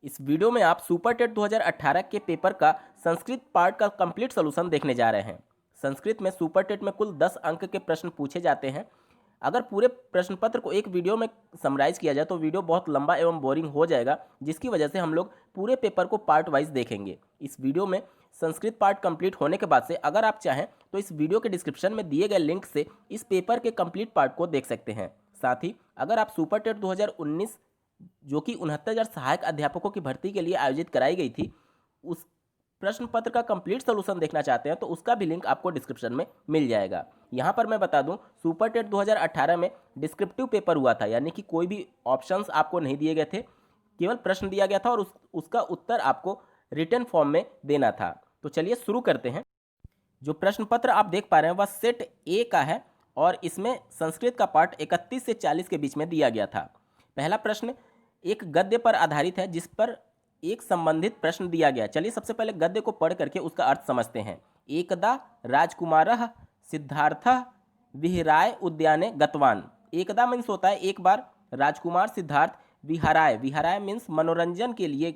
इस वीडियो में आप सुपर टेट 2018 के पेपर का संस्कृत पार्ट का कंप्लीट सोल्यूशन देखने जा रहे हैं। संस्कृत में सुपर टेट में कुल 10 अंक के प्रश्न पूछे जाते हैं। अगर पूरे प्रश्न पत्र को एक वीडियो में समराइज किया जाए तो वीडियो बहुत लंबा एवं बोरिंग हो जाएगा, जिसकी वजह से हम लोग पूरे पेपर को पार्ट वाइज देखेंगे। इस वीडियो में संस्कृत पार्ट कंप्लीट होने के बाद से अगर आप चाहें तो इस वीडियो के डिस्क्रिप्शन में दिए गए लिंक से इस पेपर के कंप्लीट पार्ट को देख सकते हैं। साथ ही अगर आप सुपर टेट 2019 जो कि 69,000 सहायक अध्यापकों की भर्ती के लिए आयोजित कराई गई थी, उस प्रश्न पत्र का कंप्लीट सोल्यूशन देखना चाहते हैं तो उसका भी लिंक आपको डिस्क्रिप्शन में मिल जाएगा। यहाँ पर मैं बता दूं, सुपर टेट 2018 में डिस्क्रिप्टिव पेपर हुआ था, यानी कि कोई भी ऑप्शंस आपको नहीं दिए गए थे, केवल प्रश्न दिया गया था और उसका उत्तर आपको रिटन फॉर्म में देना था। तो चलिए शुरू करते हैं। जो प्रश्न पत्र आप देख पा रहे हैं वह सेट ए का है और इसमें संस्कृत का पार्ट 31 से 40 के बीच में दिया गया था। पहला प्रश्न एक गद्य पर आधारित है जिस पर एक संबंधित प्रश्न दिया गया। चलिए सबसे पहले गद्य को पढ़ करके उसका अर्थ समझते हैं। एकदा राजकुमारः सिद्धार्थः विहाराय उद्याने गतवान। एकदा मीन्स होता है एक बार, राजकुमार सिद्धार्थ विहाराय, विहाराय मीन्स मनोरंजन के लिए,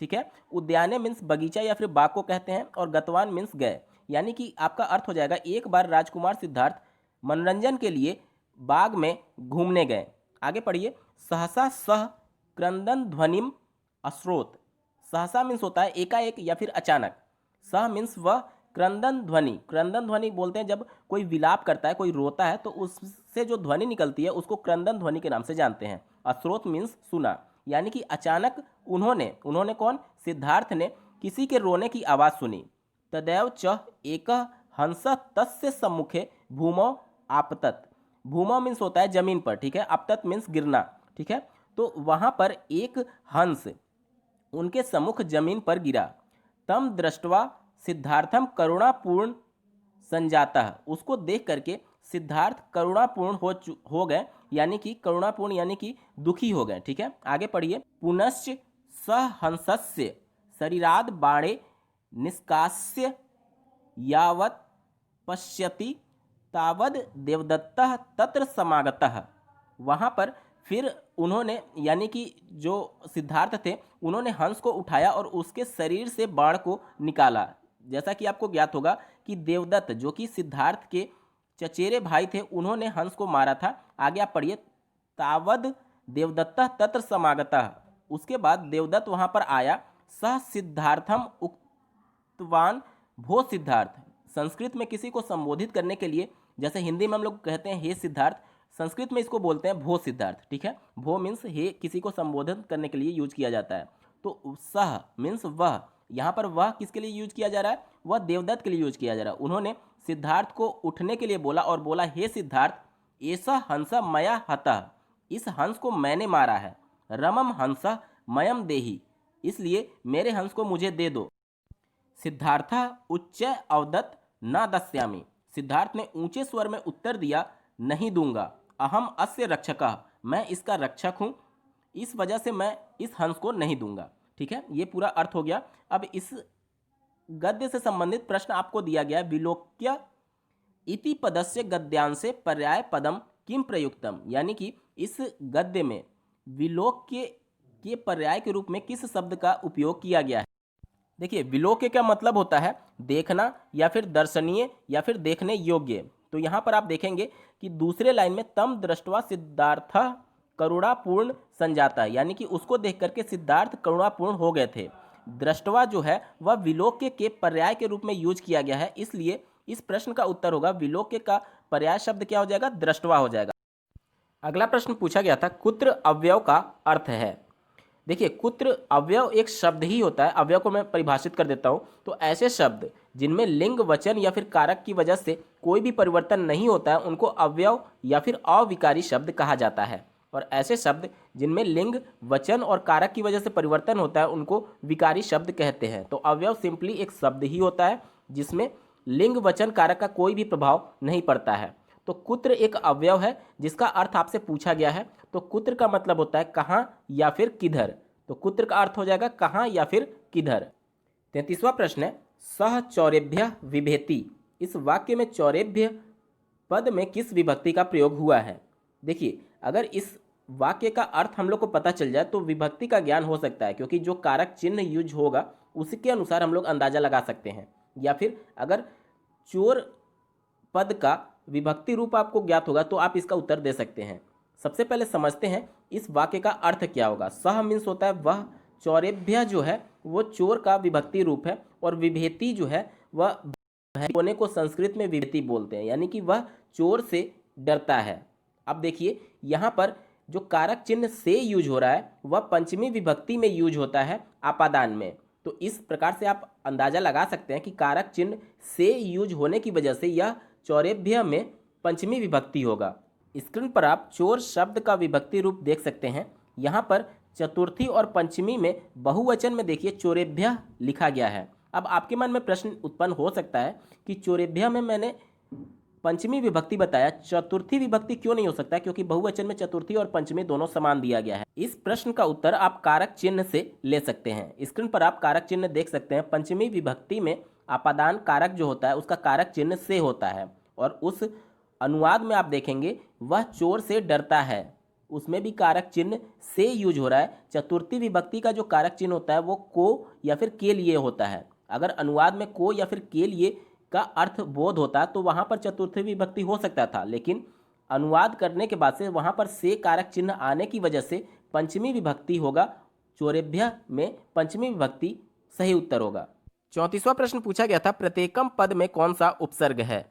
ठीक है। उद्याने मीन्स बगीचा या फिर बाग को कहते हैं और गतवान मीन्स गए, यानी कि आपका अर्थ हो जाएगा एक बार राजकुमार सिद्धार्थ मनोरंजन के लिए बाग में घूमने गए। आगे पढ़िए। सहसा सह क्रंदन ध्वनिम अश्रोत। सहसा मीन्स होता है एकाएक या फिर अचानक। सह मीन्स वह, क्रंदन ध्वनि, क्रंदन ध्वनि बोलते हैं जब कोई विलाप करता है, कोई रोता है तो उससे जो ध्वनि निकलती है उसको क्रंदन ध्वनि के नाम से जानते हैं। अश्रोत मीन्स सुना, यानी कि अचानक उन्होंने कौन, सिद्धार्थ ने किसी के रोने की आवाज़ सुनी। तदैव च एक हंस तस्य सम्मुखे भूमौ आपतत। भूमौ मीन्स होता है जमीन पर, ठीक है। आपतत मीन्स गिरना, ठीक है। तो वहाँ पर एक हंस उनके सम्मुख जमीन पर गिरा। तम दृष्ट्वा सिद्धार्थम करुणापूर्ण संजातः। उसको देख करके सिद्धार्थ करुणापूर्ण हो गए, यानी कि करुणापूर्ण यानी कि दुखी हो गए, ठीक है। आगे पढ़िए। पुनश्च सहंसस्य शरीराद बाणे निष्कास्य यावत् पश्यति तावद देवदत्तः तत्र समागतः। वहाँ पर फिर उन्होंने, यानी कि जो सिद्धार्थ थे, उन्होंने हंस को उठाया और उसके शरीर से बाण को निकाला। जैसा कि आपको ज्ञात होगा कि देवदत्त जो कि सिद्धार्थ के चचेरे भाई थे, उन्होंने हंस को मारा था। आगे आप पढ़िए। तावद देवदत्तः तत्र समागतः। उसके बाद देवदत्त वहाँ पर आया। सह सिद्धार्थम उक्तवान भो सिद्धार्थ। संस्कृत में किसी को संबोधित करने के लिए, जैसे हिंदी में हम लोग कहते हैं हे सिद्धार्थ, संस्कृत में इसको बोलते हैं भो सिद्धार्थ, ठीक है। भो मीन्स हे, किसी को संबोधित करने के लिए यूज किया जाता है। तो सह मीन्स वह, यहाँ पर वह किसके लिए यूज किया जा रहा है, वह देवदत्त के लिए यूज किया जा रहा है। उन्होंने सिद्धार्थ को उठने के लिए बोला और बोला, हे सिद्धार्थ, ऐसा हंस मया हतः। इस हंस को मैंने मारा है। रमम हंस मयम देहि। इसलिए मेरे हंस को मुझे दे दो। सिद्धार्थ उच्च अवदत्त न दस्यामि। सिद्धार्थ ने ऊंचे स्वर में उत्तर दिया, नहीं दूंगा। अहम अस्य रक्षकः। मैं इसका रक्षक हूँ, इस वजह से मैं इस हंस को नहीं दूंगा, ठीक है। ये पूरा अर्थ हो गया। अब इस गद्य से संबंधित प्रश्न आपको दिया गया है। विलोक्य इति पदस्य गद्यांशे पर्याय पदम किम प्रयुक्तम। यानी कि इस गद्य में विलोक्य के पर्याय के रूप में किस शब्द का उपयोग किया गया है। देखिए, विलोक्य का मतलब होता है देखना या फिर दर्शनीय या फिर देखने योग्य। तो यहाँ पर आप देखेंगे कि दूसरे लाइन में तम दृष्ट्वा सिद्धार्थ करुणापूर्ण संजाता है, यानी कि उसको देख करके सिद्धार्थ करुणापूर्ण हो गए थे। दृष्टवा जो है वह विलोक्य के पर्याय के रूप में यूज किया गया है, इसलिए इस प्रश्न का उत्तर होगा विलोक्य का पर्याय शब्द क्या हो जाएगा, दृष्टवा हो जाएगा। अगला प्रश्न पूछा गया था, कुत्र अव्यव का अर्थ है। देखिए, कुत्र अव्यव एक शब्द ही होता है। अव्यव को मैं परिभाषित कर देता हूँ। तो ऐसे शब्द जिनमें लिंग, वचन या फिर कारक की वजह से कोई भी परिवर्तन नहीं होता है उनको अव्यव या फिर अविकारी शब्द कहा जाता है। और ऐसे शब्द जिनमें लिंग, वचन और कारक की वजह से परिवर्तन होता है उनको विकारी शब्द कहते हैं। तो अव्यव सिंपली एक शब्द ही होता है जिसमें लिंग, वचन, कारक का कोई भी प्रभाव नहीं पड़ता है। तो कुत्र एक अव्यव है जिसका अर्थ आपसे पूछा गया है। तो कुत्र का मतलब होता है कहाँ या फिर किधर। तो कुत्र का अर्थ हो जाएगा कहाँ या फिर किधर। 33वां प्रश्न है, सह चौरेभ्य विभेति। इस वाक्य में चौरेभ्य पद में किस विभक्ति का प्रयोग हुआ है। देखिए, अगर इस वाक्य का अर्थ हम लोग को पता चल जाए तो विभक्ति का ज्ञान हो सकता है, क्योंकि जो कारक चिन्ह यूज होगा उसके अनुसार हम लोग अंदाजा लगा सकते हैं। या फिर अगर चोर पद का विभक्ति रूप आपको ज्ञात होगा तो आप इसका उत्तर दे सकते हैं। सबसे पहले समझते हैं इस वाक्य का अर्थ क्या होगा। सह मीन्स होता है वह, चौरेभ्य जो है वो चोर का विभक्ति रूप है, और विभेति जो है वह होने को संस्कृत में विभेति बोलते हैं, यानी कि वह चोर से डरता है। अब देखिए यहाँ पर जो कारक चिन्ह से यूज हो रहा है वह पंचमी विभक्ति में यूज होता है आपादान में। तो इस प्रकार से आप अंदाजा लगा सकते हैं कि कारक चिन्ह से यूज होने की वजह से यह चौरेभ्य में पंचमी विभक्ति होगा। स्क्रीन पर आप चोर शब्द का विभक्ति रूप देख सकते हैं। यहाँ पर चतुर्थी और पंचमी में बहुवचन में देखिए चोरेभ्य लिखा गया है। अब आपके मन में प्रश्न उत्पन्न हो सकता है कि चोरेभ्य में मैंने पंचमी विभक्ति बताया, चतुर्थी विभक्ति क्यों नहीं हो सकता, क्योंकि बहुवचन में चतुर्थी और पंचमी दोनों समान दिया गया है। इस प्रश्न का उत्तर आप कारक चिन्ह से ले सकते हैं। स्क्रीन पर आप कारक चिन्ह देख सकते हैं। पंचमी विभक्ति में आपादान कारक जो होता है उसका कारक चिन्ह से होता है, और उस अनुवाद में आप देखेंगे वह चोर से डरता है, उसमें भी कारक चिन्ह से यूज हो रहा है। चतुर्थी विभक्ति का जो कारक चिन्ह होता है वो को या फिर के लिए होता है। अगर अनुवाद में को या फिर के लिए का अर्थ बोध होता तो वहाँ पर चतुर्थी विभक्ति हो सकता था, लेकिन अनुवाद करने के बाद से वहाँ पर से कारक चिन्ह आने की वजह से पंचमी विभक्ति होगा। चोरेभ्य में पंचमी विभक्ति सही उत्तर होगा। 34वां प्रश्न पूछा गया था, प्रत्येकम पद में कौन सा उपसर्ग है।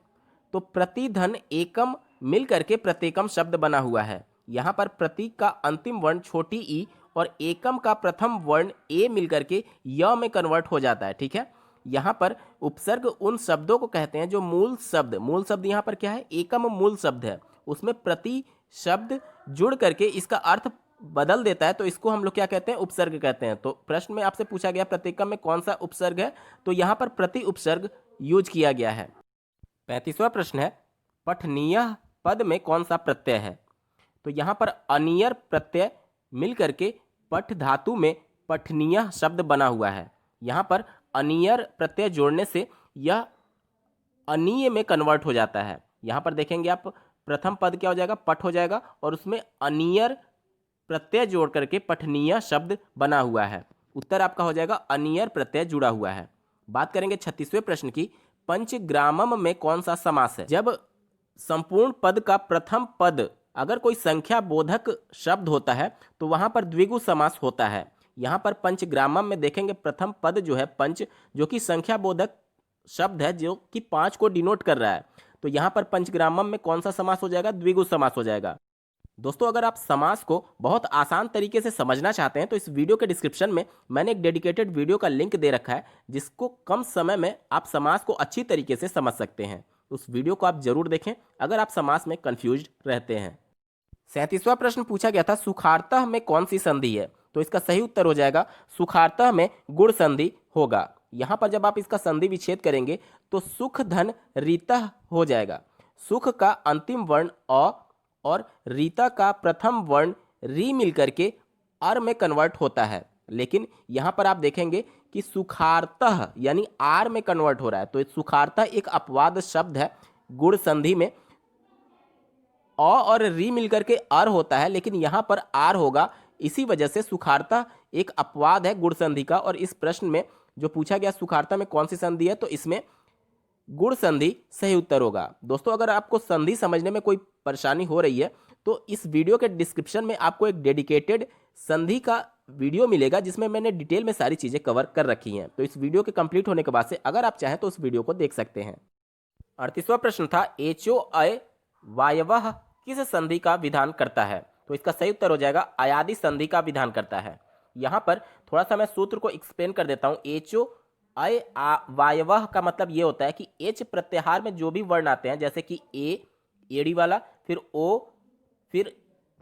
तो प्रति धन एकम मिल करके प्रत्येकम शब्द बना हुआ है। यहाँ पर प्रति का अंतिम वर्ण छोटी ई और एकम का प्रथम वर्ण ए मिल करके य में कन्वर्ट हो जाता है। ठीक है, यहाँ पर उपसर्ग उन शब्दों को कहते हैं जो मूल शब्द यहाँ पर क्या है, एकम मूल शब्द है, उसमें प्रति शब्द जुड़ करके इसका अर्थ बदल देता है, तो इसको हम लोग क्या कहते हैं, उपसर्ग कहते हैं। तो प्रश्न में आपसे पूछा गया प्रत्येकम में कौन सा उपसर्ग है, तो यहाँ पर प्रति उपसर्ग यूज किया गया है। 35वां प्रश्न है, पठनीय पद में कौन सा प्रत्यय है। तो यहाँ पर अनियर प्रत्यय मिल करके पठ धातु में पठनीय शब्द बना हुआ है। यहाँ पर अनियर प्रत्यय जोड़ने से यह अनीय में कन्वर्ट हो जाता है। यहाँ पर देखेंगे आप प्रथम पद क्या हो जाएगा, पठ हो जाएगा, और उसमें अनियर प्रत्यय जोड़ करके पठनीय शब्द बना हुआ है। उत्तर आपका हो जाएगा अनियर प्रत्यय जुड़ा हुआ है। बात करेंगे 36वें प्रश्न की, पंचग्रामम में कौन सा समास है। जब संपूर्ण पद का प्रथम पद अगर कोई संख्या बोधक शब्द होता है तो वहां पर द्विगु समास होता है। यहाँ पर पंचग्रामम में देखेंगे प्रथम पद जो है पंच, जो कि संख्या बोधक शब्द है जो कि 5 को डिनोट कर रहा है, तो यहाँ पर पंचग्रामम में कौन सा समास हो जाएगा, द्विगु समास हो जाएगा। दोस्तों अगर आप समास को बहुत आसान तरीके से समझना चाहते हैं तो इस वीडियो के डिस्क्रिप्शन में मैंने एक डेडिकेटेड वीडियो का लिंक दे रखा है, जिसको कम समय में आप समास को अच्छी तरीके से समझ सकते हैं। उस वीडियो को आप जरूर देखें अगर आप समास में कंफ्यूज्ड रहते हैं। 37वां प्रश्न पूछा गया था, सुखार्थः में कौन सी संधि है। तो इसका सही उत्तर हो जाएगा सुखार्थः में गुण संधि होगा। यहाँ पर जब आप इसका संधि विच्छेद करेंगे तो सुख धन रीतः हो जाएगा। सुख का अंतिम वर्ण अ और रीता का प्रथम वर्ण री मिल करके अर में कन्वर्ट होता है, लेकिन यहाँ पर आप देखेंगे कि सुखार्थः यानी आर में कन्वर्ट हो रहा है। तो सुखार्थः एक अपवाद शब्द है, गुण संधि में अ और री मिलकर के अर होता है, लेकिन यहाँ पर आर होगा। इसी वजह से सुखार्थः एक अपवाद है गुण संधि का। और इस प्रश्न में जो पूछा गया सुखार्थः में कौन सी संधि है, तो इसमें गुण संधि सही उत्तर होगा। दोस्तों अगर आपको संधि समझने में कोई परेशानी हो रही है तो इस वीडियो के डिस्क्रिप्शन में आपको एक डेडिकेटेड संधि का वीडियो मिलेगा, जिसमें मैंने डिटेल में सारी चीज़ें कवर कर रखी हैं। तो इस वीडियो के कंप्लीट होने के बाद से अगर आप चाहें तो उस वीडियो को देख सकते हैं। 38वां प्रश्न था, एचो अय वायवः किस संधि का विधान करता है। तो इसका सही उत्तर हो जाएगा अयादि संधि का विधान करता है। यहाँ पर थोड़ा सा मैं सूत्र को एक्सप्लेन कर देता हूँ। एचो अय वायवः का मतलब ये होता है कि एच प्रत्याहार में जो भी वर्ण आते हैं, जैसे कि ए एड़ी वाला, फिर ओ, फिर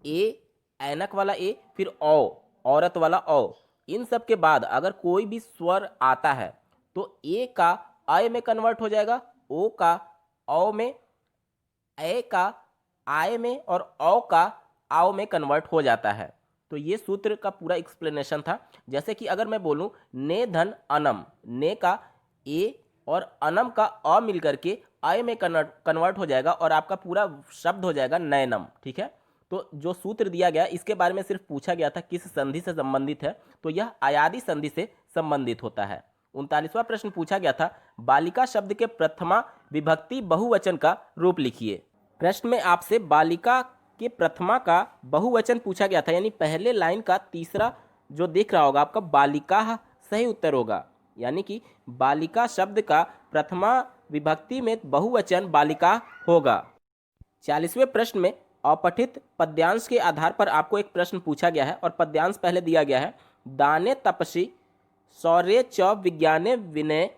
ए ऐनक वाला ए, फिर औ औरत वाला औ, इन सब के बाद अगर कोई भी स्वर आता है तो ए का अय में कन्वर्ट हो जाएगा, ओ का औ में, ए का आय में और औ का आओ में कन्वर्ट हो जाता है। तो ये सूत्र का पूरा एक्सप्लेनेशन था। जैसे कि अगर मैं बोलूं ने धन अनम, ने का ए और अनम का अ मिल करके आय में कन्वर्ट हो जाएगा और आपका पूरा शब्द हो जाएगा नयनम। ठीक है, तो जो सूत्र दिया गया इसके बारे में सिर्फ पूछा गया था किस संधि से संबंधित है, तो यह अयादी संधि से संबंधित होता है। 39वां प्रश्न पूछा गया था बालिका शब्द के प्रथमा विभक्ति बहुवचन का रूप लिखिए। प्रश्न में आपसे बालिका के प्रथमा का बहुवचन पूछा गया था, यानी पहले लाइन का तीसरा जो दिख रहा होगा आपका बालिका सही उत्तर होगा, यानी कि बालिका शब्द का प्रथमा विभक्ति में बहुवचन बालिका होगा। 40वें प्रश्न में अपठित पद्यांश के आधार पर आपको एक प्रश्न पूछा गया है और पद्यांश पहले दिया गया है। दाने तपसि शौर्ये च विज्ञाने विनय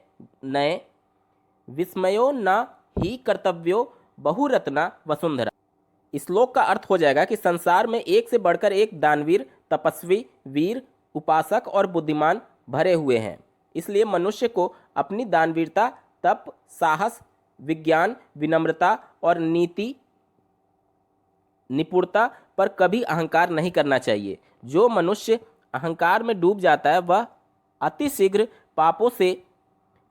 नये विस्मयो न ही कर्तव्यो बहुरत्ना वसुंधरा। इस श्लोक का अर्थ हो जाएगा कि संसार में एक से बढ़कर एक दानवीर, तपस्वी, वीर, उपासक और बुद्धिमान भरे हुए हैं, इसलिए मनुष्य को अपनी दानवीरता, तप, साहस, विज्ञान, विनम्रता और नीति निपुणता पर कभी अहंकार नहीं करना चाहिए। जो मनुष्य अहंकार में डूब जाता है वह अतिशीघ्र पापों से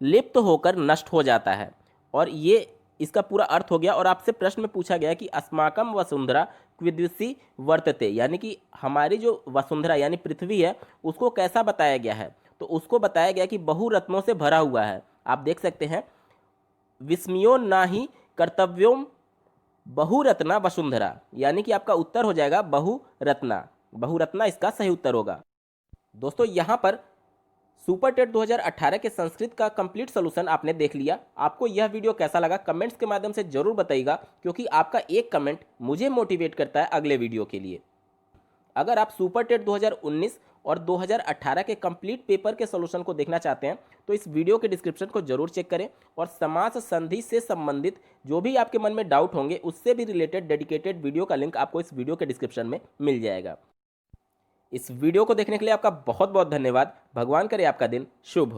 लिप्त होकर नष्ट हो जाता है। और ये इसका पूरा अर्थ हो गया। और आपसे प्रश्न में पूछा गया कि अस्माकं वसुंधरा क्विदृशी वर्तते, यानी कि हमारी जो वसुंधरा यानी पृथ्वी है उसको कैसा बताया गया है, तो उसको बताया गया कि बहुरत्नों से भरा हुआ है। आप देख सकते हैं विस्मयो ना ही कर्तव्यों बहुरत्ना वसुंधरा, यानी कि आपका उत्तर हो जाएगा बहुरत्ना। बहुरत्ना इसका सही उत्तर होगा। दोस्तों यहाँ पर सुपर टेट 2018 के संस्कृत का कंप्लीट सोल्यूशन आपने देख लिया। आपको यह वीडियो कैसा लगा कमेंट्स के माध्यम से जरूर बताइएगा, क्योंकि आपका एक कमेंट मुझे मोटिवेट करता है अगले वीडियो के लिए। अगर आप सुपर टेट 2019 और 2018 के कंप्लीट पेपर के सोल्यूशन को देखना चाहते हैं तो इस वीडियो के डिस्क्रिप्शन को जरूर चेक करें और समास संधि से संबंधित जो भी आपके मन में डाउट होंगे उससे भी रिलेटेड डेडिकेटेड वीडियो का लिंक आपको इस वीडियो के डिस्क्रिप्शन में मिल जाएगा। इस वीडियो को देखने के लिए आपका बहुत बहुत धन्यवाद। भगवान करे आपका दिन शुभ हो।